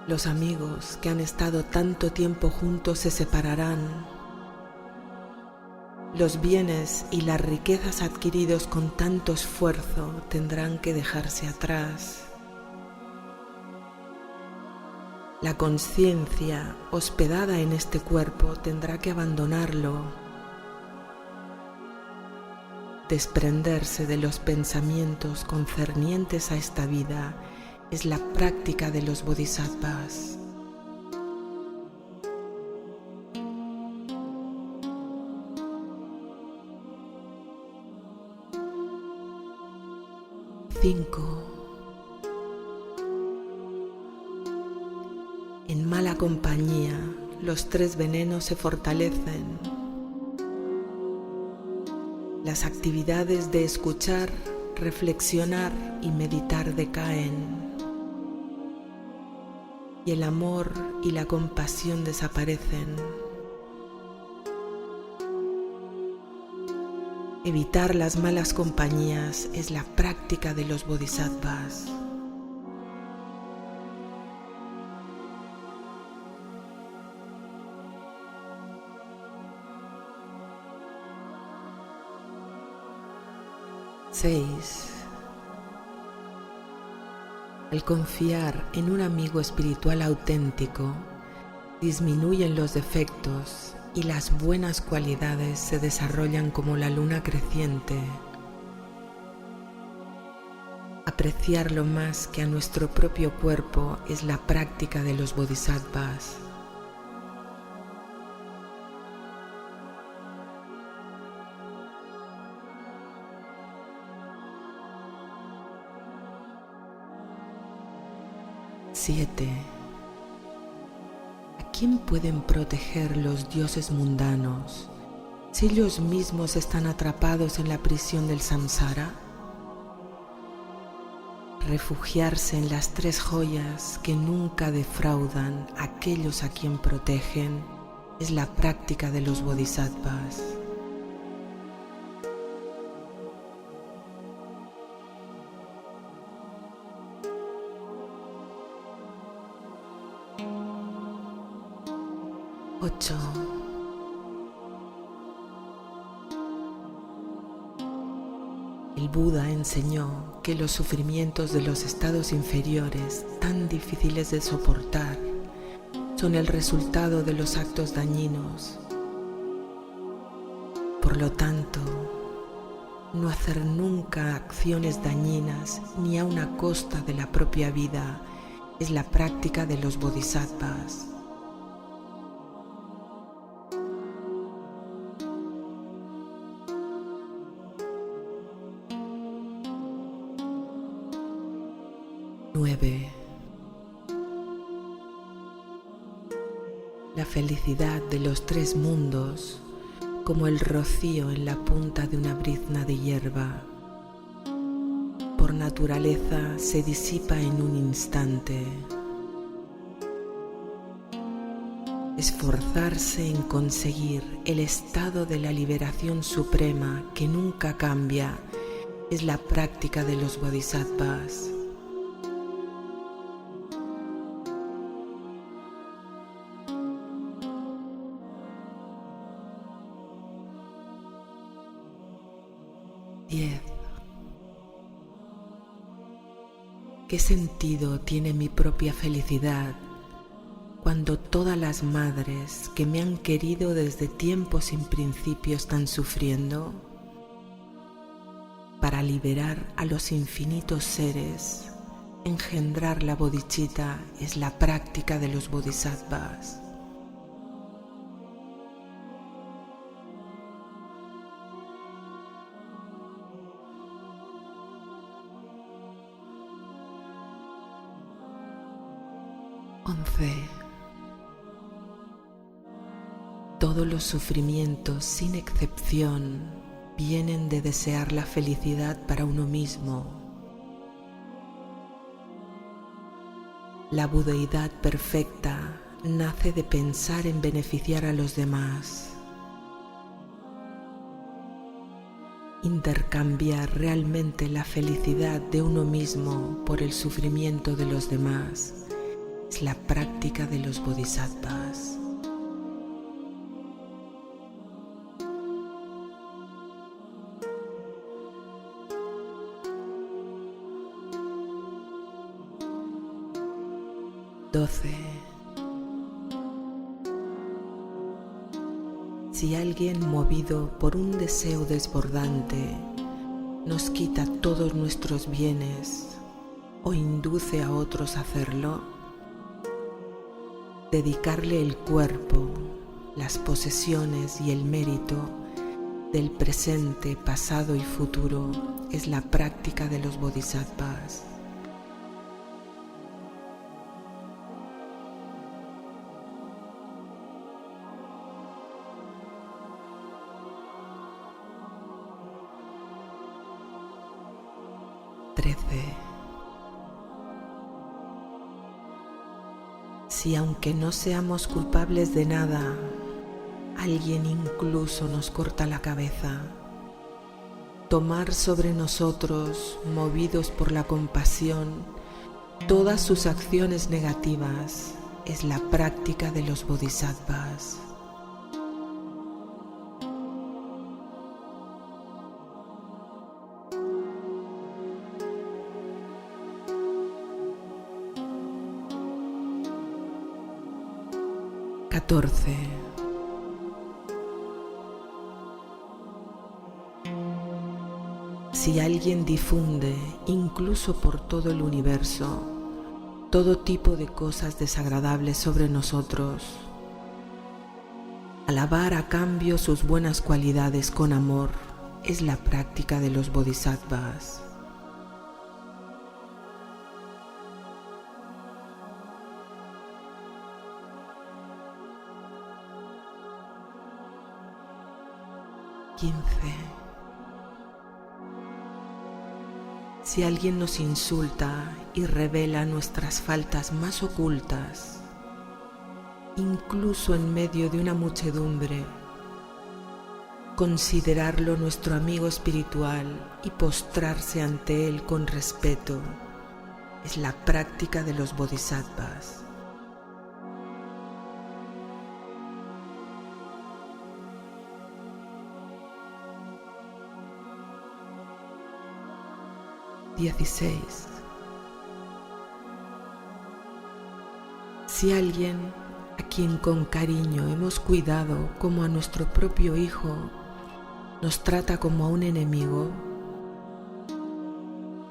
Los amigos que han estado tanto tiempo juntos se separarán. Los bienes y las riquezas adquiridos con tanto esfuerzo tendrán que dejarse atrás. La conciencia hospedada en este cuerpo tendrá que abandonarlo. Desprenderse de los pensamientos concernientes a esta vida es la práctica de los Bodhisattvas. En mala compañía, los 3 venenos se fortalecen. Las actividades de escuchar, reflexionar y meditar decaen. Y el amor y la compasión desaparecen. Evitar las malas compañías es la práctica de los Bodhisattvas. Al confiar en un amigo espiritual auténtico, disminuyen los defectos y las buenas cualidades se desarrollan como la luna creciente. Apreciarlo más que a nuestro propio cuerpo es la práctica de los bodhisattvas. Siete. ¿A quién pueden proteger los dioses mundanos si ellos mismos están atrapados en la prisión del samsara? Refugiarse en las tres joyas que nunca defraudan a aquellos a quien protegen es la práctica de los bodhisattvas. Ocho. El Buda enseñó que los sufrimientos de los estados inferiores, tan difíciles de soportar, son el resultado de los actos dañinos. Por lo tanto, no hacer nunca acciones dañinas ni aun a costa de la propia vida es la práctica de los bodhisattvas. La felicidad de los tres mundos, como el rocío en la punta de una brizna de hierba, por naturaleza se disipa en un instante. Esforzarse en conseguir el estado de la liberación suprema que nunca cambia es la práctica de los bodhisattvas. ¿Qué sentido tiene mi propia felicidad cuando todas las madres que me han querido desde tiempos sin principio están sufriendo? Para liberar a los infinitos seres, engendrar la bodhicitta es la práctica de los bodhisattvas. Todos los sufrimientos, sin excepción, vienen de desear la felicidad para uno mismo. La budeidad perfecta nace de pensar en beneficiar a los demás. Intercambiar realmente la felicidad de uno mismo por el sufrimiento de los demás es la práctica de los bodhisattvas. Si alguien movido por un deseo desbordante nos quita todos nuestros bienes o induce a otros a hacerlo, dedicarle el cuerpo, las posesiones y el mérito del presente, pasado y futuro es la práctica de los bodhisattvas. Si aunque no seamos culpables de nada, alguien incluso nos corta la cabeza, tomar sobre nosotros, movidos por la compasión, todas sus acciones negativas es la práctica de los bodhisattvas. 14. Si alguien difunde, incluso por todo el universo, todo tipo de cosas desagradables sobre nosotros, alabar a cambio sus buenas cualidades con amor es la práctica de los bodhisattvas. Si alguien nos insulta y revela nuestras faltas más ocultas, incluso en medio de una muchedumbre, considerarlo nuestro amigo espiritual y postrarse ante él con respeto es la práctica de los bodhisattvas. Si alguien a quien con cariño hemos cuidado como a nuestro propio hijo nos trata como a un enemigo,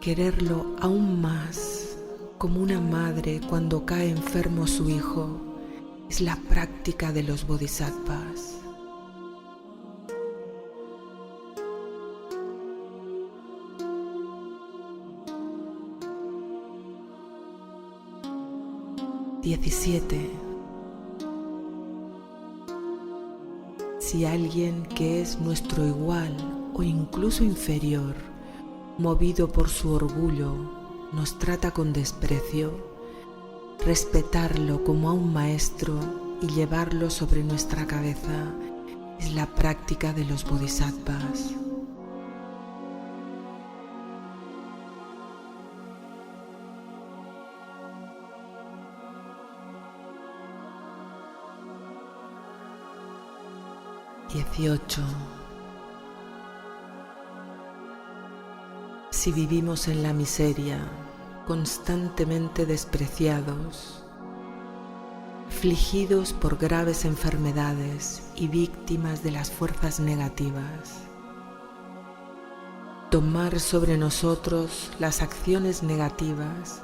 quererlo aún más como una madre cuando cae enfermo su hijo es la práctica de los bodhisattvas. Si alguien que es nuestro igual o incluso inferior, movido por su orgullo, nos trata con desprecio, respetarlo como a un maestro y llevarlo sobre nuestra cabeza es la práctica de los bodhisattvas. Si vivimos en la miseria, constantemente despreciados, afligidos por graves enfermedades y víctimas de las fuerzas negativas, tomar sobre nosotros las acciones negativas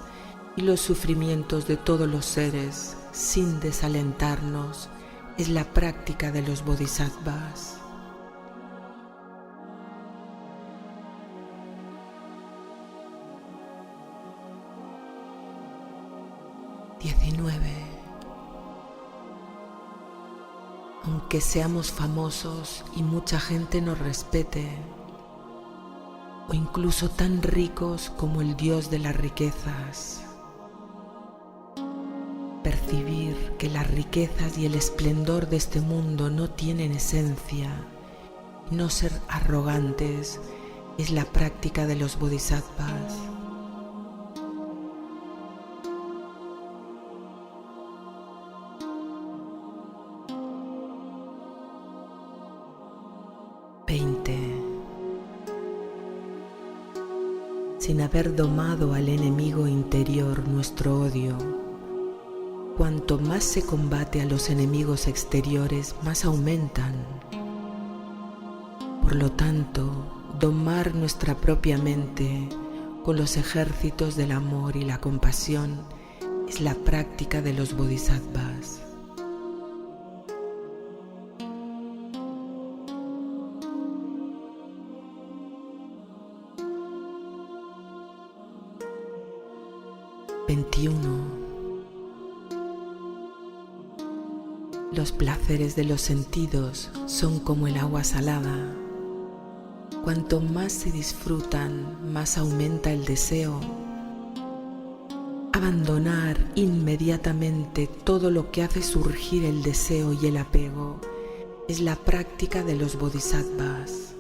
y los sufrimientos de todos los seres sin desalentarnos es la práctica de los bodhisattvas. Aunque seamos famosos y mucha gente nos respete, o incluso tan ricos como el Dios de las riquezas, percibir que las riquezas y el esplendor de este mundo no tienen esencia y no ser arrogantes es la práctica de los bodhisattvas. Sin haber domado al enemigo interior nuestro odio, cuanto más se combate a los enemigos exteriores, más aumentan. Por lo tanto, domar nuestra propia mente con los ejércitos del amor y la compasión es la práctica de los bodhisattvas. Los placeres de los sentidos son como el agua salada. Cuanto más se disfrutan, más aumenta el deseo. Abandonar inmediatamente todo lo que hace surgir el deseo y el apego es la práctica de los bodhisattvas.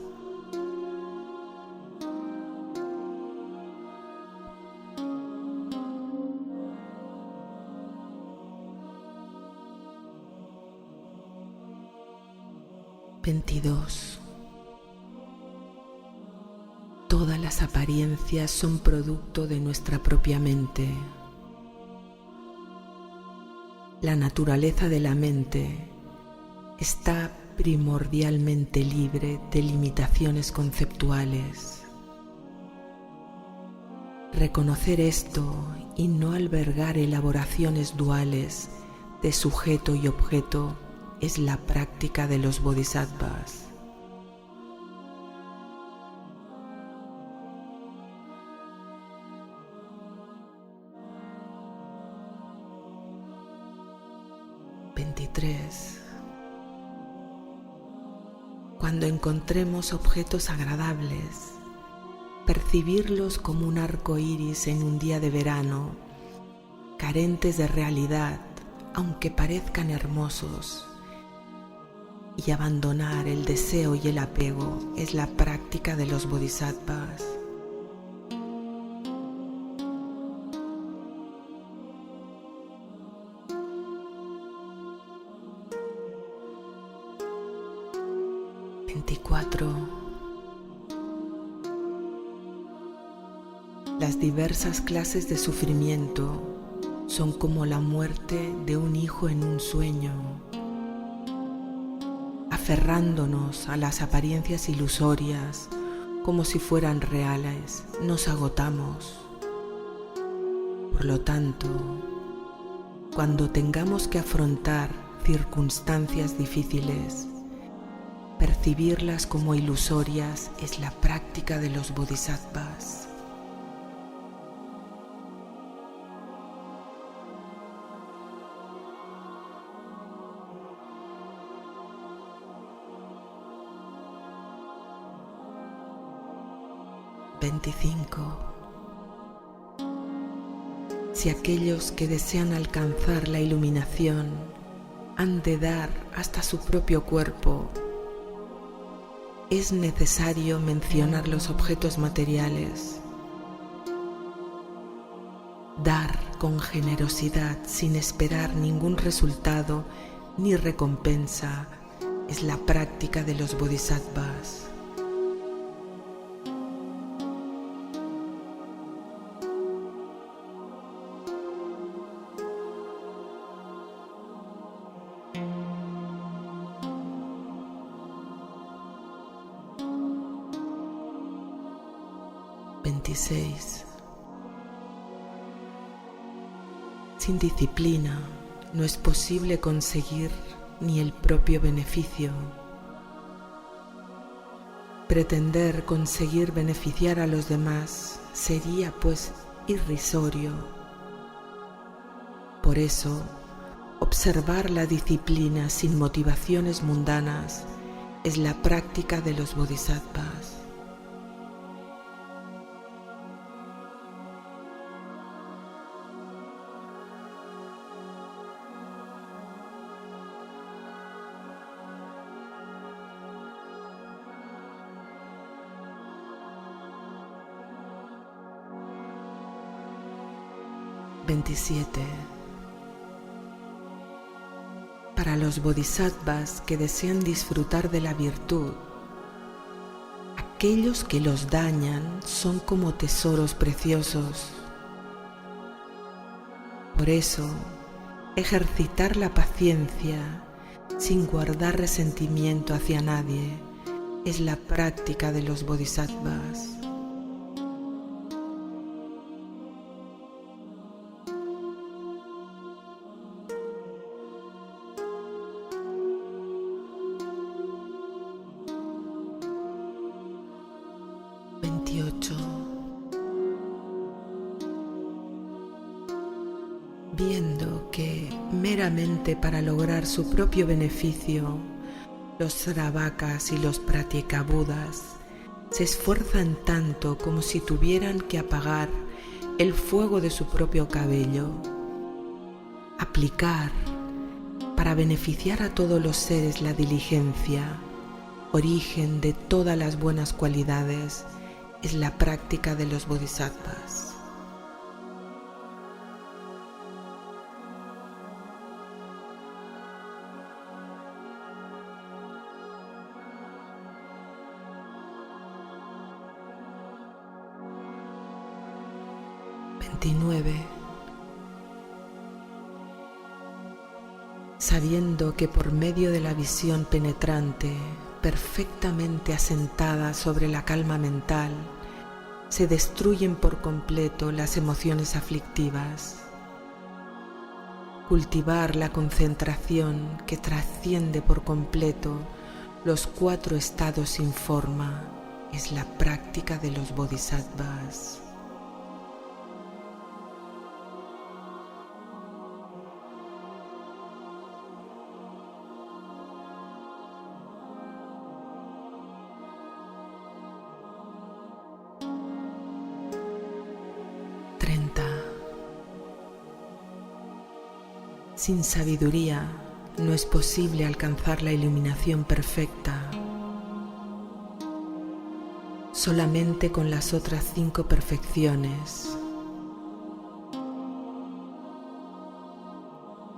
Todas las apariencias son producto de nuestra propia mente. La naturaleza de la mente está primordialmente libre de limitaciones conceptuales. Reconocer esto y no albergar elaboraciones duales de sujeto y objeto es la práctica de los bodhisattvas. Cuando encontremos objetos agradables, percibirlos como un arco iris en un día de verano, carentes de realidad, aunque parezcan hermosos, y abandonar el deseo y el apego es la práctica de los bodhisattvas. Las diversas clases de sufrimiento son como la muerte de un hijo en un sueño. Aferrándonos a las apariencias ilusorias como si fueran reales, nos agotamos. Por lo tanto, cuando tengamos que afrontar circunstancias difíciles, percibirlas como ilusorias es la práctica de los bodhisattvas. Si aquellos que desean alcanzar la iluminación han de dar hasta su propio cuerpo, es necesario mencionar los objetos materiales. Dar con generosidad sin esperar ningún resultado ni recompensa es la práctica de los bodhisattvas. Sin disciplina no es posible conseguir ni el propio beneficio. Pretender conseguir beneficiar a los demás sería pues irrisorio. Por eso, observar la disciplina sin motivaciones mundanas es la práctica de los bodhisattvas. Para los bodhisattvas que desean disfrutar de la virtud, aquellos que los dañan son como tesoros preciosos. Por eso, ejercitar la paciencia sin guardar resentimiento hacia nadie es la práctica de los bodhisattvas. Viendo que meramente para lograr su propio beneficio, los sravakas y los pratyekabuddhas se esfuerzan tanto como si tuvieran que apagar el fuego de su propio cabello. Aplicar para beneficiar a todos los seres la diligencia, origen de todas las buenas cualidades, es la práctica de los bodhisattvas. sabiendo que por medio de la visión penetrante, perfectamente asentada sobre la calma mental, se destruyen por completo las emociones aflictivas. Cultivar la concentración que trasciende por completo los 4 estados sin forma es la práctica de los bodhisattvas. Sin sabiduría no es posible alcanzar la iluminación perfecta. Solamente con las otras 5 perfecciones.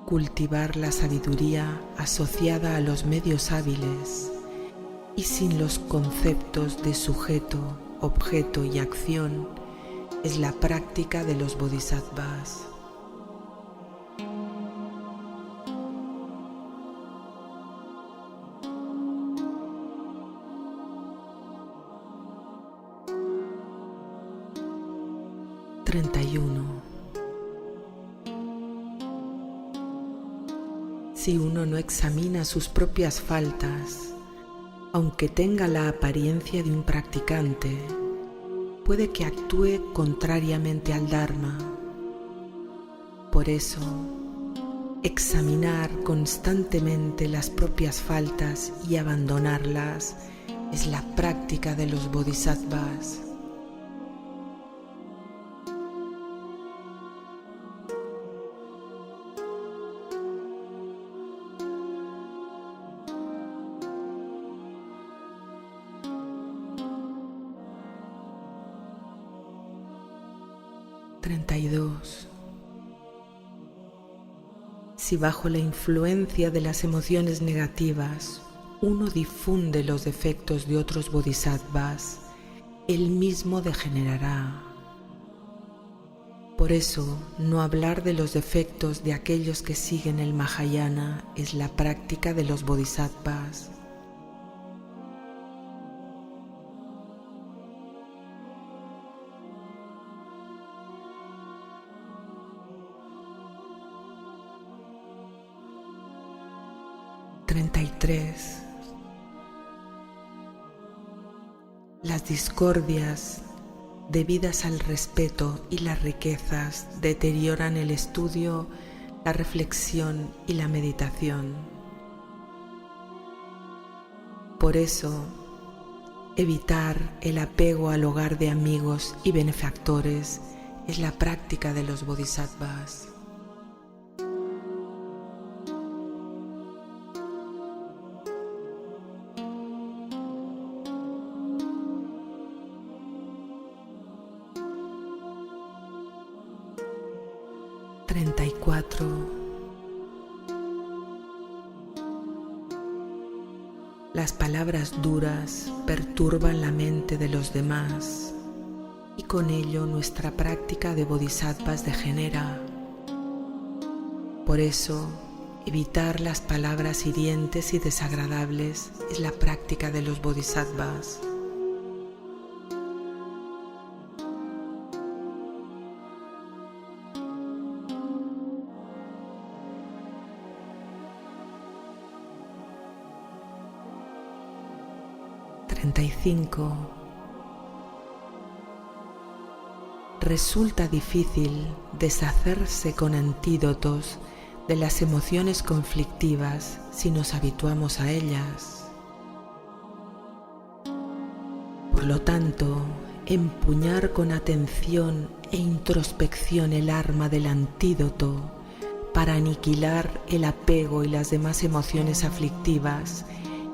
Cultivar la sabiduría asociada a los medios hábiles y sin los conceptos de sujeto, objeto y acción es la práctica de los bodhisattvas. Si uno no examina sus propias faltas, aunque tenga la apariencia de un practicante, puede que actúe contrariamente al Dharma. Por eso, examinar constantemente las propias faltas y abandonarlas es la práctica de los bodhisattvas. Si bajo la influencia de las emociones negativas uno difunde los defectos de otros bodhisattvas, él mismo degenerará. Por eso, no hablar de los defectos de aquellos que siguen el Mahayana es la práctica de los bodhisattvas. Las discordias debidas al respeto y las riquezas deterioran el estudio, la reflexión y la meditación. Por eso, evitar el apego al hogar de amigos y benefactores es la práctica de los bodhisattvas. Las palabras duras perturban la mente de los demás y con ello nuestra práctica de bodhisattvas degenera. Por eso, evitar las palabras hirientes y desagradables es la práctica de los bodhisattvas. Resulta difícil deshacerse con antídotos de las emociones conflictivas si nos habituamos a ellas. Por lo tanto, empuñar con atención e introspección el arma del antídoto para aniquilar el apego y las demás emociones aflictivas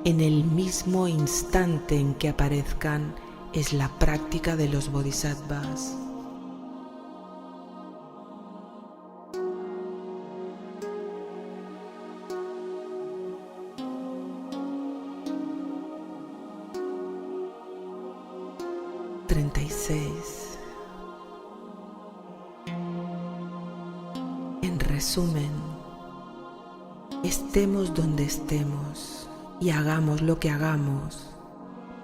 en el mismo instante en que aparezcan es la práctica de los bodhisattvas. En resumen, estemos donde estemos y hagamos lo que hagamos,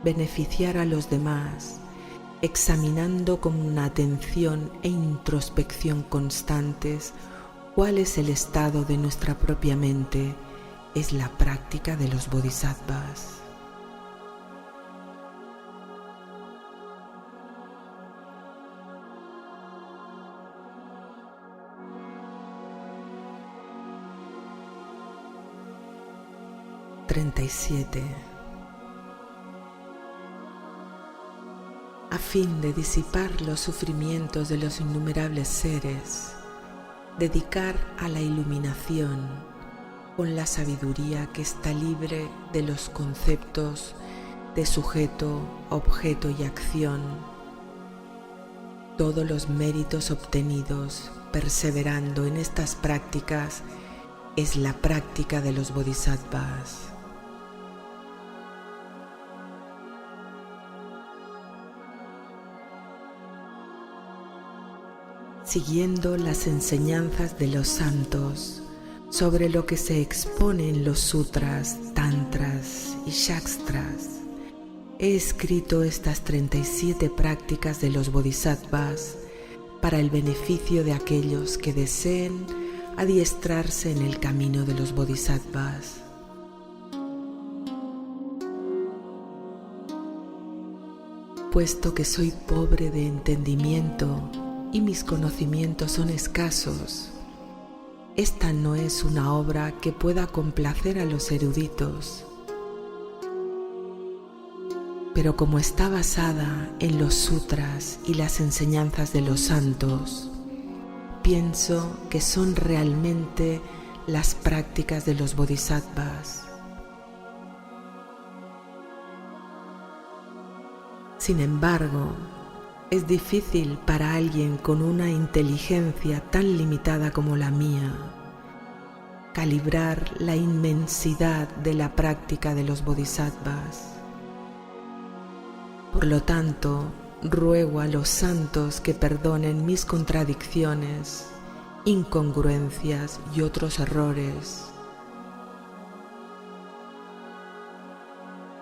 beneficiar a los demás, examinando con una atención e introspección constantes cuál es el estado de nuestra propia mente, es la práctica de los bodhisattvas. A fin de disipar los sufrimientos de los innumerables seres, dedicar a la iluminación con la sabiduría que está libre de los conceptos de sujeto, objeto y acción, todos los méritos obtenidos perseverando en estas prácticas es la práctica de los bodhisattvas. Siguiendo las enseñanzas de los santos sobre lo que se expone en los sutras, tantras y shastras, he escrito estas 37 prácticas de los bodhisattvas para el beneficio de aquellos que deseen adiestrarse en el camino de los bodhisattvas. Puesto que soy pobre de entendimiento y mis conocimientos son escasos, esta no es una obra que pueda complacer a los eruditos, pero como está basada en los sutras y las enseñanzas de los santos, pienso que son realmente las prácticas de los bodhisattvas. Sin embargo, es difícil para alguien con una inteligencia tan limitada como la mía calibrar la inmensidad de la práctica de los bodhisattvas. Por lo tanto, ruego a los santos que perdonen mis contradicciones, incongruencias y otros errores,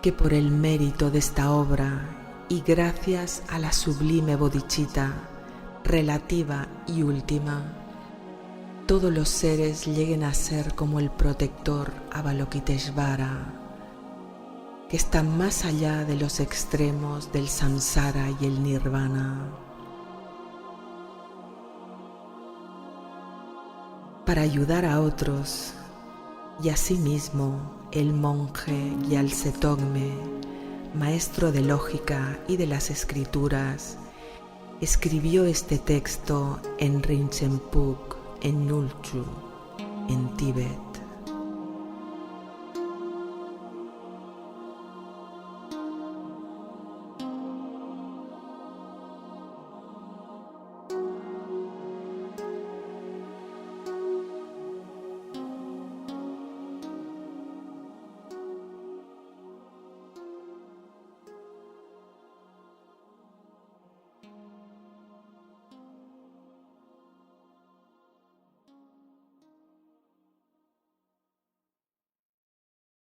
que por el mérito de esta obra y gracias a la sublime bodhicitta relativa y última, todos los seres lleguen a ser como el protector Avalokiteshvara, que está más allá de los extremos del samsara y el nirvana. Para ayudar a otros y a sí mismo, el monje Gyaltse Togme, maestro de lógica y de las escrituras, escribió este texto en Rinchen Phuk, en Nulchu, en Tíbet.